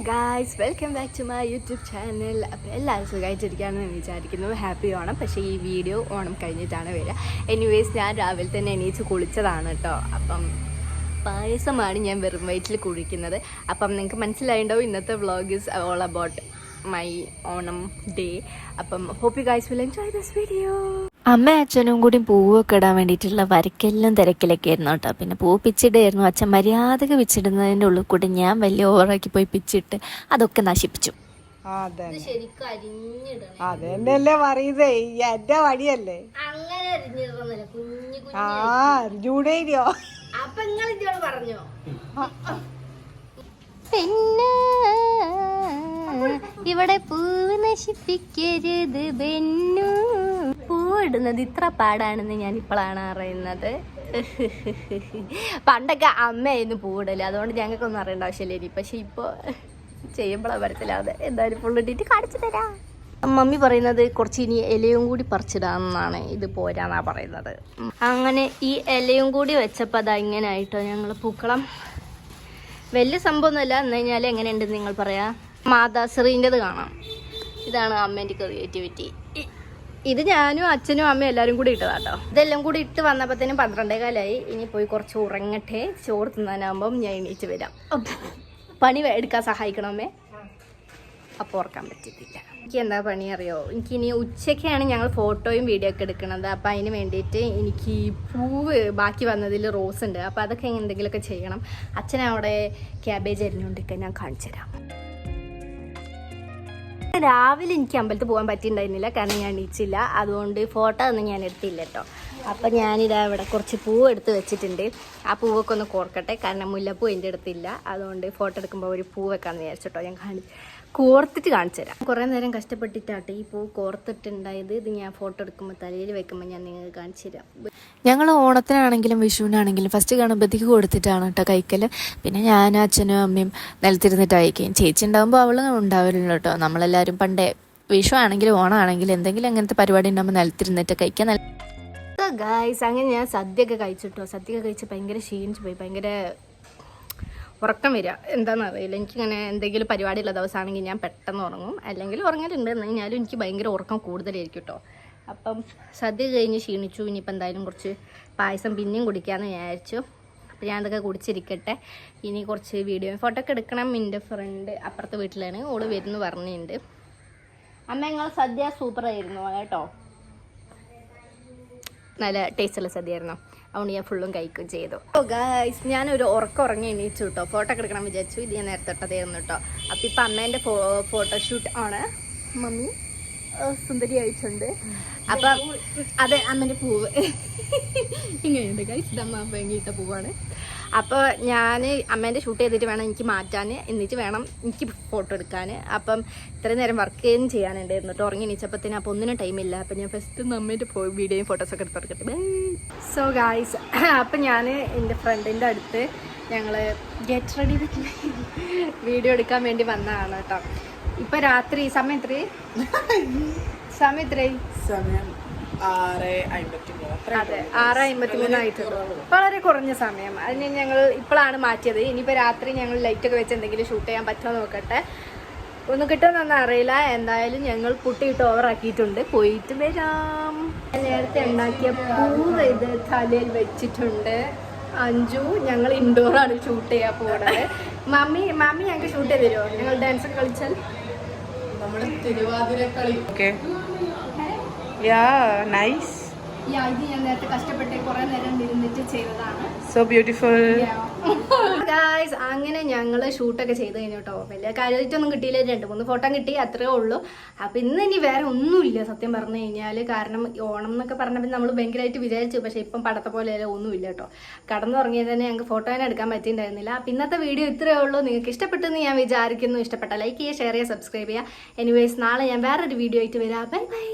Guys welcome back to my YouTube channel. അപ്പോൾ എല്ലാവരും സുഖമായിട്ടിരിക്കുകയാണെന്ന് വിചാരിക്കുന്നു. ഹാപ്പി ഓണം. പക്ഷേ ഈ വീഡിയോ ഓണം കഴിഞ്ഞിട്ടാണ് വരിക. എനിവേസ് ഞാൻ രാവിലെ തന്നെ എണീച്ച് കുളിച്ചതാണ് കേട്ടോ. അപ്പം പായസമാണ് ഞാൻ വെറും വയറ്റിൽ കുഴിക്കുന്നത്. അപ്പം നിങ്ങൾക്ക് മനസ്സിലായിട്ടുണ്ടാവും ഇന്നത്തെ vlog is all about my Onam day. അപ്പം hope you guys will enjoy this video. അമ്മ അച്ഛനും കൂടി പൂവൊക്കെ ഇടാൻ വേണ്ടിയിട്ടുള്ള വരയ്ക്കെല്ലാം തിരക്കിലൊക്കെ ആയിരുന്നു കേട്ടോ. പിന്നെ പൂ പിച്ചിടായിരുന്നു. അച്ഛൻ മര്യാദക്ക് പിച്ചിടുന്നതിൻ്റെ ഉള്ളിൽ കൂടി ഞാൻ വലിയ ഓവറാക്കി പോയി പിച്ചിട്ട് അതൊക്കെ നശിപ്പിച്ചു. അതെന്നല്ലേ പറയുന്നേ, എന്റെ വടിയല്ലേ. ജൂഡേരിയോ പറഞ്ഞോ പിന്നെ ഇവിടെ പൂ നശിപ്പിക്കരുത് ബെന്നു. പൂവിടുന്നത് ഇത്ര പാടാണെന്ന് ഞാൻ ഇപ്പോഴാണ് അറിയുന്നത്. പണ്ടൊക്കെ അമ്മയായിരുന്നു പൂവിടല്, അതുകൊണ്ട് ഞങ്ങൾക്കൊന്നും അറിയേണ്ട ആവശ്യമില്ല. പക്ഷെ ഇപ്പോൾ ചെയ്യുമ്പോഴാണ് മനസ്സിലാവുന്നത്. എന്തായാലും ഫുള്ളിട്ടിട്ട് കാണിച്ചു തരാം. മമ്മി പറയുന്നത് കുറച്ച് ഇനി ഇലയും കൂടി പറിച്ചിടാമെന്നാണ്, ഇത് പോരാന്നാ പറയുന്നത്. അങ്ങനെ ഈ ഇലയും കൂടി വെച്ചപ്പോൾ അതാ ഇങ്ങനെ ആയിട്ടോ ഞങ്ങൾ പൂക്കളം. വലിയ സംഭവമൊന്നുമല്ല. എന്ന് കഴിഞ്ഞാൽ എങ്ങനെയുണ്ടെന്ന് നിങ്ങൾ പറയാം. മാതാശ്രീൻ്റെത് കാണാം. ഇതാണ് അമ്മേൻ്റെ ക്രിയേറ്റിവിറ്റി. ഇത് ഞാനും അച്ഛനും അമ്മയും എല്ലാവരും കൂടി ഇട്ടതാട്ടോ. ഇതെല്ലാം കൂടി ഇട്ട് വന്നപ്പോഴത്തേനും 12:15 ഇനി പോയി കുറച്ച് ഉറങ്ങട്ടെ. ചോറ് തിന്നാനാകുമ്പം ഞാൻ എണീറ്റ് വരാം. പണി എടുക്കാൻ സഹായിക്കണം അമ്മേ. അപ്പോൾ ഓർക്കാൻ പറ്റത്തില്ല. എനിക്ക് എന്താ പണി അറിയോ, എനിക്കിനി ഉച്ചയ്ക്കാണ് ഞങ്ങൾ ഫോട്ടോയും വീഡിയോ ഒക്കെ എടുക്കുന്നത്. അപ്പോൾ അതിന് വേണ്ടിയിട്ട് എനിക്ക് പൂവ് ബാക്കി വന്നതിൽ റോസ് ഉണ്ട്. അപ്പോൾ അതൊക്കെ എന്തെങ്കിലുമൊക്കെ ചെയ്യണം. അച്ഛനവിടെ ക്യാബേജ് അരിഞ്ഞുകൊണ്ടിരിക്കാൻ ഞാൻ കാണിച്ചു തരാം. രാവിലെ എനിക്ക് അമ്പലത്തിൽ പോകാൻ പറ്റിയിട്ടുണ്ടായിരുന്നില്ല, കാരണം ഞാൻ എണീച്ചില്ല. അതുകൊണ്ട് ഫോട്ടോ ഒന്നും ഞാൻ എടുത്തില്ല കേട്ടോ. അപ്പം ഞാനിതാ ഇവിടെ കുറച്ച് പൂവ് എടുത്ത് വെച്ചിട്ടുണ്ട്. ആ പൂവൊക്കെ ഒന്ന് കോർക്കട്ടെ, കാരണം മുല്ലപ്പൂ എൻ്റെ അടുത്തില്ല. അതുകൊണ്ട് ഫോട്ടോ എടുക്കുമ്പോൾ ഒരു പൂ വെക്കാമെന്ന് വിചാരിച്ചിട്ടോ. ഞാൻ കോർത്തിട്ട് കാണിച്ചു തരാം. കുറേ നേരം കഷ്ടപ്പെട്ടിട്ടാട്ടെ ഈ പൂ കോർത്തിട്ടുണ്ടായത്. ഇത് ഞാൻ ഫോട്ടോ എടുക്കുമ്പോൾ തലയിൽ വെക്കുമ്പോൾ ഞാൻ നിങ്ങൾക്ക് കാണിച്ചു തരാം. ഞങ്ങൾ ഓണത്തിനാണെങ്കിലും വിഷുവിനാണെങ്കിലും ഫസ്റ്റ് ഗണപതിക്ക് കൊടുത്തിട്ടാണ് കേട്ടോ കഴിക്കൽ. പിന്നെ ഞാനും അച്ഛനും അമ്മയും നിലത്തിരുന്നിട്ട് കഴിക്കുകയും. ചേച്ചി ഉണ്ടാകുമ്പോൾ അവൾ ഉണ്ടാവില്ല കേട്ടോ. നമ്മളെല്ലാവരും പണ്ടേ വിഷു ആണെങ്കിലും ഓണമാണെങ്കിലും എന്തെങ്കിലും അങ്ങനത്തെ പരിപാടി ഉണ്ടാകുമ്പോൾ നിലത്തിരുന്നിട്ട് കഴിക്കാൻ. ഗായ്സ് അങ്ങനെ ഞാൻ സദ്യയൊക്കെ കഴിച്ചിട്ടോ. സദ്യയൊക്കെ കഴിച്ച് ഭയങ്കര ക്ഷീണിച്ച് പോയി. ഭയങ്കര ഉറക്കം വരിക എന്താണെന്ന് അറിയില്ല. എനിക്കിങ്ങനെ എന്തെങ്കിലും പരിപാടിയുള്ള ദിവസമാണെങ്കിൽ ഞാൻ പെട്ടെന്ന് ഉറങ്ങും. അല്ലെങ്കിൽ ഉറങ്ങലുണ്ട്. എന്ന് കഴിഞ്ഞാലും എനിക്ക് ഭയങ്കര ഉറക്കം കൂടുതലായിരിക്കും കേട്ടോ. അപ്പം സദ്യ കഴിഞ്ഞ് ക്ഷീണിച്ചു. ഇനിയിപ്പോൾ എന്തായാലും കുറച്ച് പായസം പിന്നെയും കുടിക്കാമെന്ന് വിചാരിച്ചു. അപ്പോൾ ഞാൻ അതൊക്കെ കുടിച്ചിരിക്കട്ടെ. ഇനി കുറച്ച് വീഡിയോയും ഫോട്ടോ ഒക്കെ എടുക്കണം. എൻ്റെ ഫ്രണ്ട് അപ്പുറത്തെ വീട്ടിലാണ്, ഓള് വരുന്നു പറഞ്ഞിട്ടുണ്ട്. അമ്മ നിങ്ങൾ സദ്യ സൂപ്പറായിരുന്നു കേട്ടോ. നല്ല ടേസ്റ്റുള്ള സദ്യയായിരുന്നു. അതുകൊണ്ട് ഞാൻ ഫുള്ളും കഴിക്കുകയും ചെയ്തു. ഓ ഗായ്സ്, ഞാനൊരു ഉറങ്ങി എണീച്ചു കേട്ടോ. ഫോട്ടോ ഒക്കെ എടുക്കണം വിചാരിച്ചു. ഇത് ഞാൻ നേരത്തെ ഇട്ടതായിരുന്നു കേട്ടോ. അപ്പം ഇപ്പം അമ്മേൻ്റെ ഫോട്ടോഷൂട്ട് ആണ്. മമ്മി സുന്ദരി അയച്ചുണ്ട്. അപ്പം അത് അമ്മേൻ്റെ പൂവ് ഇങ്ങനെയുണ്ട് ഗൈസ്. ഇത് അമ്മ ഭയങ്കര പൂവാണ്. അപ്പോൾ ഞാൻ അമ്മേൻ്റെ ഷൂട്ട് ചെയ്തിട്ട് വേണം എനിക്ക് മാറ്റാൻ, എന്നിട്ട് വേണം എനിക്ക് ഫോട്ടോ എടുക്കാൻ. അപ്പം ഇത്രയും നേരം വർക്ക് ചെയ്യാനുണ്ടായിരുന്നു കേട്ടോ. ഉറങ്ങി എണീച്ചപ്പത്തിന്. അപ്പോൾ ഒന്നിനും ടൈമില്ല. അപ്പം ഞാൻ ഫസ്റ്റ് അമ്മേൻ്റെ വീഡിയോയും ഫോട്ടോസൊക്കെ എടുത്തെടുക്കട്ടെ. സോ ഗായ്സ്, അപ്പം ഞാൻ എൻ്റെ ഫ്രണ്ടിൻ്റെ അടുത്ത് ഞങ്ങൾ ഗെറ്റ് റെഡി വിത്ത് വീഡിയോ എടുക്കാൻ വേണ്ടി വന്നതാണ് കേട്ടോ. ഇപ്പം രാത്രി സമയം എത്രയായി? അതെ 6:53 ആയിട്ടുള്ളൂ. വളരെ കുറഞ്ഞ സമയം. അതിന് ഞങ്ങൾ ഇപ്പോഴാണ് മാറ്റിയത്. ഇനിയിപ്പോൾ രാത്രി ഞങ്ങൾ ലൈറ്റൊക്കെ വെച്ച് എന്തെങ്കിലും ഷൂട്ട് ചെയ്യാൻ പറ്റുമോ നോക്കട്ടെ. ഒന്നും കിട്ടുമെന്നൊന്നും അറിയില്ല. എന്തായാലും ഞങ്ങൾ പുട്ടിയിട്ട് ഓവറാക്കിയിട്ടുണ്ട്. പോയിട്ട് വരാം. നേരത്തെ ഉണ്ടാക്കിയ പൂവ് ഇത് തലയിൽ വെച്ചിട്ടുണ്ട്. അഞ്ചു ഞങ്ങൾ ഇൻഡോറാണ് ഷൂട്ട് ചെയ്യാൻ പോകുന്നത്. മമ്മി ഞങ്ങൾക്ക് ഷൂട്ട് ചെയ്ത് തരുമോ? ഞങ്ങൾ ഡാൻസ് ഒക്കെ കളിച്ചാൽ നമ്മുടെ തിരുവാതിര കളി. ഓക്കെ, യാ നൈസ്. ഇത് ഞാൻ നേരത്തെ കഷ്ടപ്പെട്ട് കുറെ നേരം ഇരുന്നിട്ട് ചെയ്തതാണ്. So beautiful guys. അങ്ങനെ ഞങ്ങൾ ഷൂട്ടൊക്കെ ചെയ്ത് കഴിഞ്ഞു കേട്ടോ. വലിയ കാര്യമായിട്ടൊന്നും കിട്ടിയില്ല. 2-3 ഫോട്ടോ കിട്ടി, അത്രേ ഉള്ളൂ. അപ്പം ഇന്ന് ഇനി വേറെ ഒന്നുമില്ല സത്യം പറഞ്ഞു കഴിഞ്ഞാൽ. കാരണം ഓണം എന്നൊക്കെ പറഞ്ഞപ്പോൾ നമ്മൾ ഭയങ്കരമായിട്ട് വിചാരിച്ചു. പക്ഷേ ഇപ്പം പടത്തെ പോലെ ഒന്നുമില്ല കേട്ടോ. കടന്നുറങ്ങിയത് തന്നെ ഞങ്ങൾക്ക് ഫോട്ടോ തന്നെ എടുക്കാൻ പറ്റിയിട്ടുണ്ടായിരുന്നില്ല. അപ്പം ഇന്നത്തെ വീഡിയോ ഇത്രയേ ഉള്ളൂ. നിങ്ങൾക്ക് ഇഷ്ടപ്പെട്ടെന്ന് ഞാൻ വിചാരിക്കുന്നു. ഇഷ്ടപ്പെട്ട ലൈക്ക് ചെയ്യുക, ഷെയർ ചെയ്യുക, സബ്സ്ക്രൈബ് ചെയ്യുക. എനിവേസ് നാളെ ഞാൻ വേറൊരു വീഡിയോ ആയിട്ട് വരാം. Bye bye.